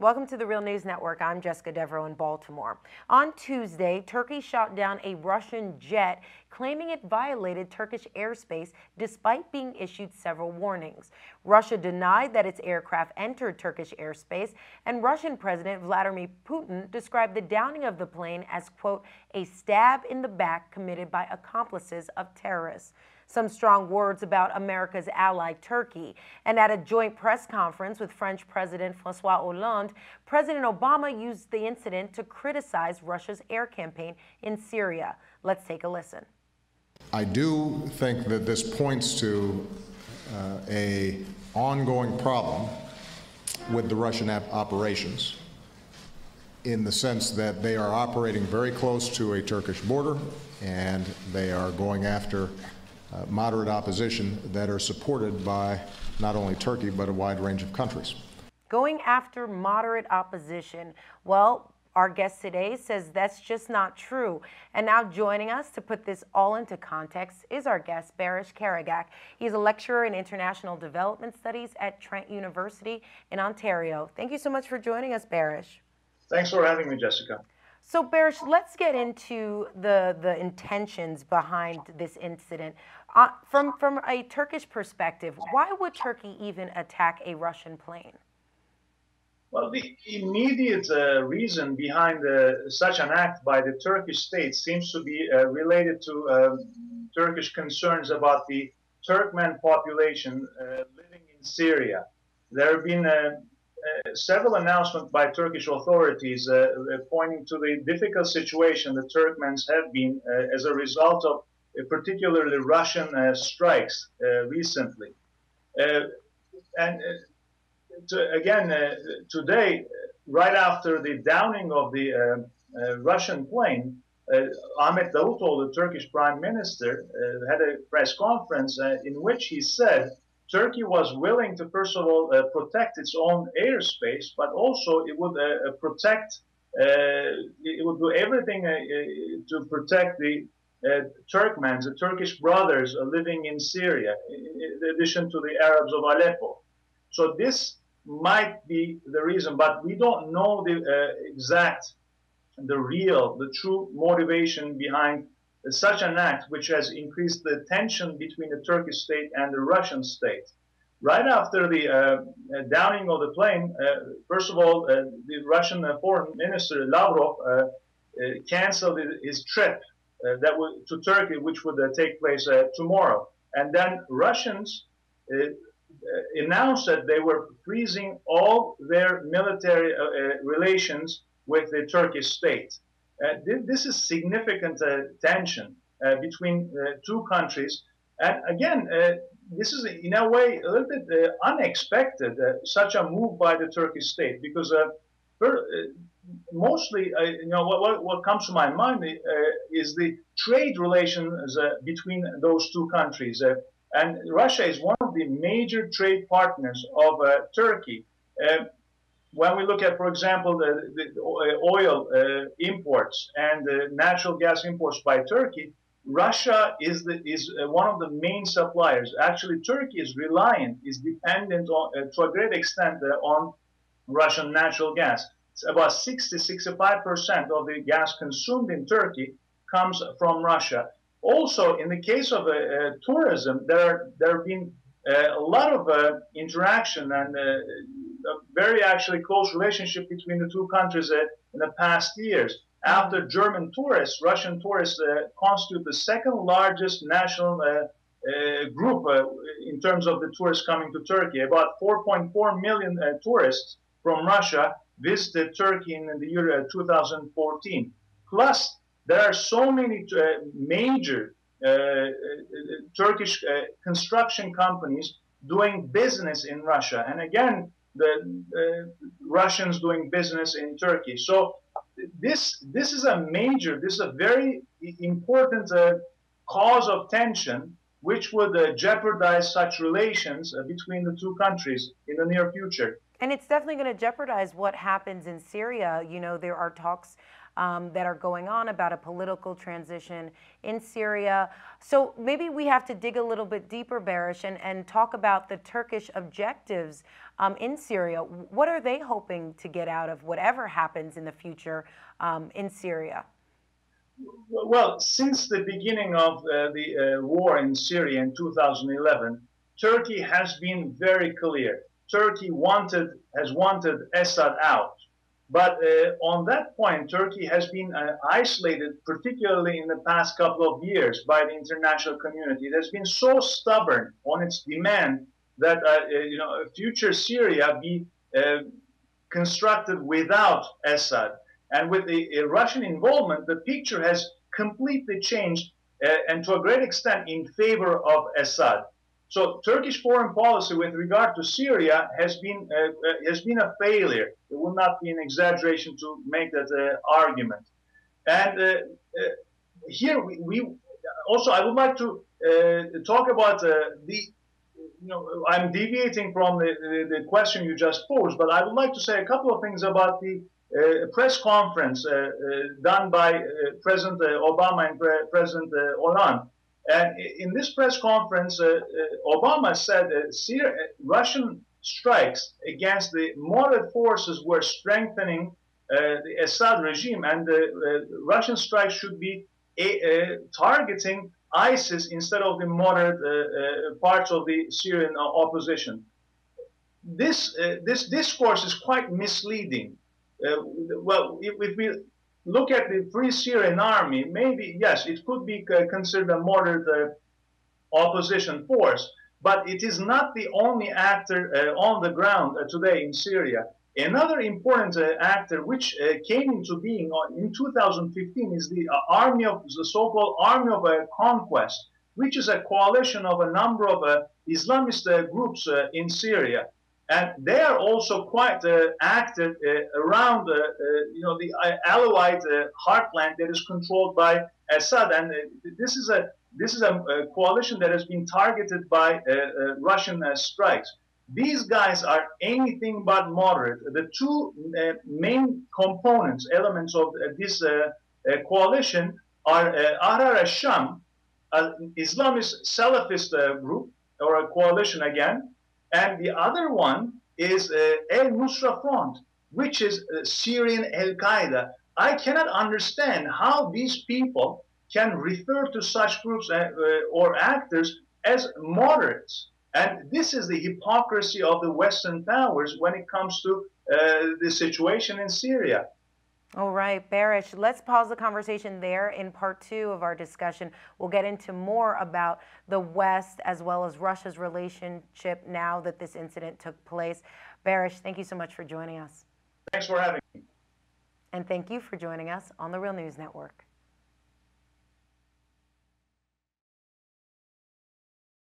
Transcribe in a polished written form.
Welcome to the Real News Network. I'm Jessica Devereaux in Baltimore. On Tuesday, Turkey shot down a Russian jet, claiming it violated Turkish airspace despite being issued several warnings. Russia denied that its aircraft entered Turkish airspace, and Russian President Vladimir Putin described the downing of the plane as, quote, a stab in the back committed by accomplices of terrorists. Some strong words about America's ally Turkey. And at a joint press conference with French President François Hollande, President Obama used the incident to criticize Russia's air campaign in Syria. Let's take a listen. I do think that this points to an ongoing problem with the Russian operations, in the sense that they are operating very close to a Turkish border, and they are going after moderate opposition that are supported by not only Turkey, but a wide range of countries. Going after moderate opposition. Well, our guest today says that's just not true. And now joining us to put this all into context is our guest, Baris Karaagac. He's a lecturer in international development studies at Trent University in Ontario. Thank you so much for joining us, Baris. Thanks for having me, Jessica. So, Baris, let's get into the intentions behind this incident. From a Turkish perspective, why would Turkey even attack a Russian plane? Well, the immediate reason behind such an act by the Turkish state seems to be related to Turkish concerns about the Turkmen population living in Syria. There have been several announcements by Turkish authorities pointing to the difficult situation the Turkmens have been as a result of particularly Russian strikes recently. Today, right after the downing of the Russian plane, Ahmet Davutoğlu, the Turkish Prime Minister, had a press conference in which he said Turkey was willing to, first of all, protect its own airspace, but also it would it would do everything to protect the Turkmens, the Turkish brothers living in Syria, in addition to the Arabs of Aleppo. So this might be the reason, but we don't know the the true motivation behind such an act, which has increased the tension between the Turkish state and the Russian state. Right after the downing of the plane, first of all, the Russian Foreign Minister Lavrov canceled his trip to Turkey, which would take place tomorrow. And then Russians announced that they were freezing all their military relations with the Turkish state. This is significant tension between two countries. And again, this is in a way a little bit unexpected, such a move by the Turkish state, because mostly, what comes to my mind is the trade relations between those two countries. And Russia is one of the major trade partners of Turkey. When we look at, for example, the oil imports and natural gas imports by Turkey, Russia is one of the main suppliers. Actually, Turkey is dependent to a great extent on Russian natural gas. It's about 60–65% of the gas consumed in Turkey comes from Russia. Also, in the case of tourism, there have been a lot of interaction and a very actually close relationship between the two countries in the past years. After German tourists, Russian tourists constitute the second largest national group in terms of the tourists coming to Turkey. About 4.4 million tourists from Russia visited Turkey in the year 2014. Plus, there are so many major Turkish construction companies doing business in Russia. And again, the Russians doing business in Turkey. So this is a very important cause of tension, which would jeopardize such relations between the two countries in the near future. And it's definitely going to jeopardize what happens in Syria. You know, there are talks that are going on about a political transition in Syria. So maybe we have to dig a little bit deeper, Baris, and talk about the Turkish objectives in Syria. What are they hoping to get out of whatever happens in the future in Syria? Well, since the beginning of the war in Syria in 2011, Turkey has been very clear. Turkey has wanted Assad out. But on that point, Turkey has been isolated, particularly in the past couple of years, by the international community. It has been so stubborn on its demand that a future Syria be constructed without Assad. And with the Russian involvement, the picture has completely changed, and to a great extent in favor of Assad. So Turkish foreign policy with regard to Syria has been a failure. It will not be an exaggeration to make that argument. And here we also, I would like to talk about I'm deviating from the question you just posed, but I would like to say a couple of things about the press conference done by President Obama and President Hollande. And in this press conference, Obama said Russian strikes against the moderate forces were strengthening the Assad regime, and the Russian strikes should be targeting ISIS instead of the moderate parts of the Syrian opposition. This discourse is quite misleading. Well, if we look at the Free Syrian Army, maybe, yes, it could be considered a moderate opposition force, but it is not the only actor on the ground today in Syria. Another important actor which came into being in 2015 is the so-called Army of Conquest, which is a coalition of a number of Islamist groups in Syria. And they are also quite active around the Alawite heartland that is controlled by Assad. And this is a coalition that has been targeted by Russian strikes. These guys are anything but moderate. The two main elements of this coalition are Ahrar al-Sham, an Islamist Salafist group, or a coalition again, and the other one is al-Nusra Front, which is Syrian Al-Qaeda. I cannot understand how these people can refer to such groups or actors as moderates. And this is the hypocrisy of the Western powers when it comes to the situation in Syria. All right, Baris, let's pause the conversation there. In part 2 of our discussion, we'll get into more about the West as well as Russia's relationship now that this incident took place. Baris, thank you so much for joining us. Thanks for having me. And thank you for joining us on the Real News Network.